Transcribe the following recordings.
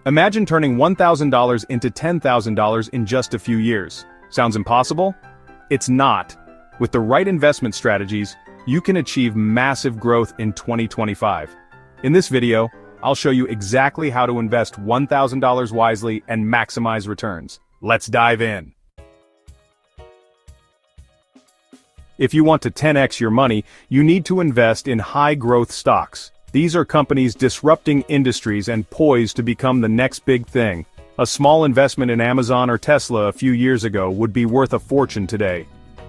Imagine turning $1,000 into $10,000 in just a few years. Sounds impossible? It's not. With the right investment strategies, you can achieve massive growth in 2025. In this video, I'll show you exactly how to invest $1,000 wisely and maximize returns. Let's dive in. If you want to 10x your money, you need to invest in high-growth stocks. These are companies disrupting industries and poised to become the next big thing. A small investment in Amazon or Tesla a few years ago would be worth a fortune today.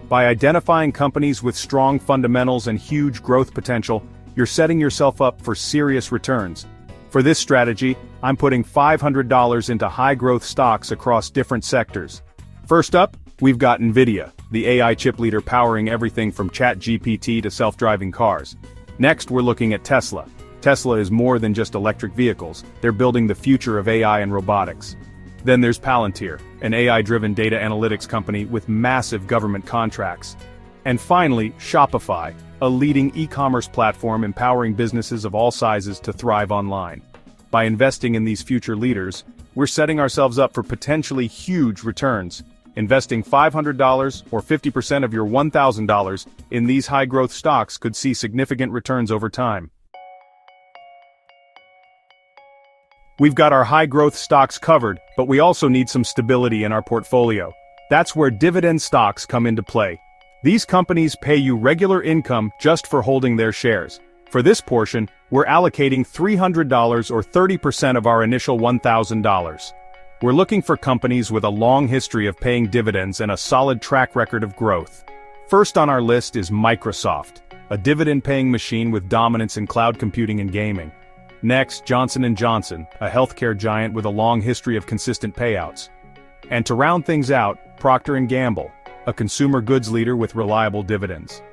By identifying companies with strong fundamentals and huge growth potential, you're setting yourself up for serious returns. For this strategy, I'm putting $500 into high-growth stocks across different sectors. First up, we've got NVIDIA, the AI chip leader powering everything from ChatGPT to self-driving cars. Next, we're looking at Tesla. Tesla is more than just electric vehicles, they're building the future of AI and robotics. Then there's Palantir, an AI-driven data analytics company with massive government contracts. And finally, Shopify, a leading e-commerce platform empowering businesses of all sizes to thrive online. By investing in these future leaders, we're setting ourselves up for potentially huge returns. Investing $500 or 50% of your $1,000 in these high-growth stocks could see significant returns over time. We've got our high-growth stocks covered, but we also need some stability in our portfolio. That's where dividend stocks come into play. These companies pay you regular income just for holding their shares. For this portion, we're allocating $300 or 30% of our initial $1,000. We're looking for companies with a long history of paying dividends and a solid track record of growth. First on our list is Microsoft, a dividend-paying machine with dominance in cloud computing and gaming. Next, Johnson & Johnson, a healthcare giant with a long history of consistent payouts. And to round things out, Procter & Gamble, a consumer goods leader with reliable dividends.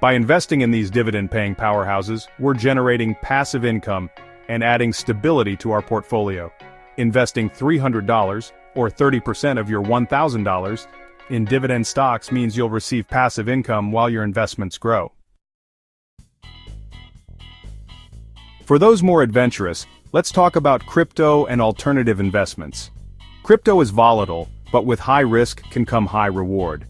By investing in these dividend-paying powerhouses, we're generating passive income and adding stability to our portfolio. Investing $300, or 30% of your $1,000, in dividend stocks means you'll receive passive income while your investments grow. For those more adventurous, let's talk about crypto and alternative investments. Crypto is volatile, but with high risk can come high reward.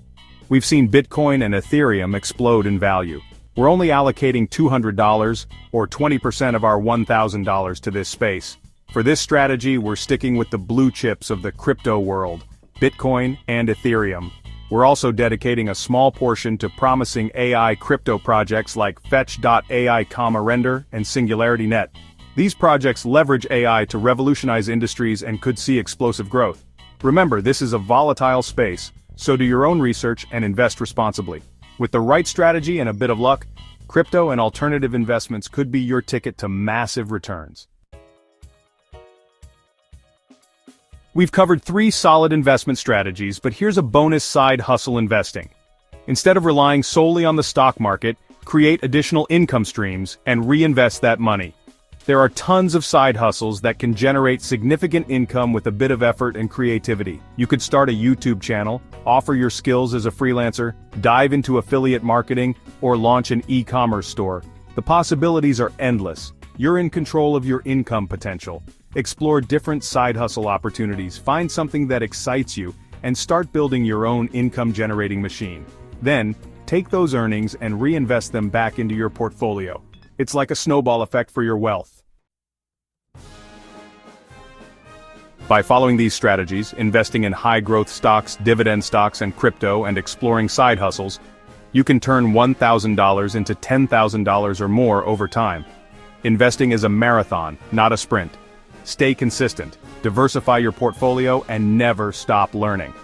We've seen Bitcoin and Ethereum explode in value. We're only allocating $200, or 20% of our $1,000 to this space. For this strategy, we're sticking with the blue chips of the crypto world, Bitcoin and Ethereum. We're also dedicating a small portion to promising AI crypto projects like Fetch.ai, Render, and SingularityNet. These projects leverage AI to revolutionize industries and could see explosive growth. Remember, this is a volatile space, so do your own research and invest responsibly. With the right strategy and a bit of luck, crypto and alternative investments could be your ticket to massive returns. We've covered 3 solid investment strategies, but here's a bonus: side hustle investing. Instead of relying solely on the stock market, create additional income streams and reinvest that money. There are tons of side hustles that can generate significant income with a bit of effort and creativity. You could start a YouTube channel, offer your skills as a freelancer, dive into affiliate marketing, or launch an e-commerce store. The possibilities are endless. You're in control of your income potential. Explore different side hustle opportunities, find something that excites you, and start building your own income-generating machine. Then, take those earnings and reinvest them back into your portfolio. It's like a snowball effect for your wealth. By following these strategies, investing in high-growth stocks, dividend stocks, and crypto, and exploring side hustles, you can turn $1,000 into $10,000 or more over time. Investing is a marathon, not a sprint. Stay consistent, diversify your portfolio, and never stop learning.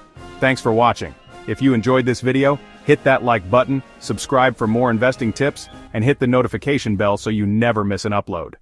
Thanks for watching. If you enjoyed this video, hit that like button, subscribe for more investing tips, and hit the notification bell so you never miss an upload.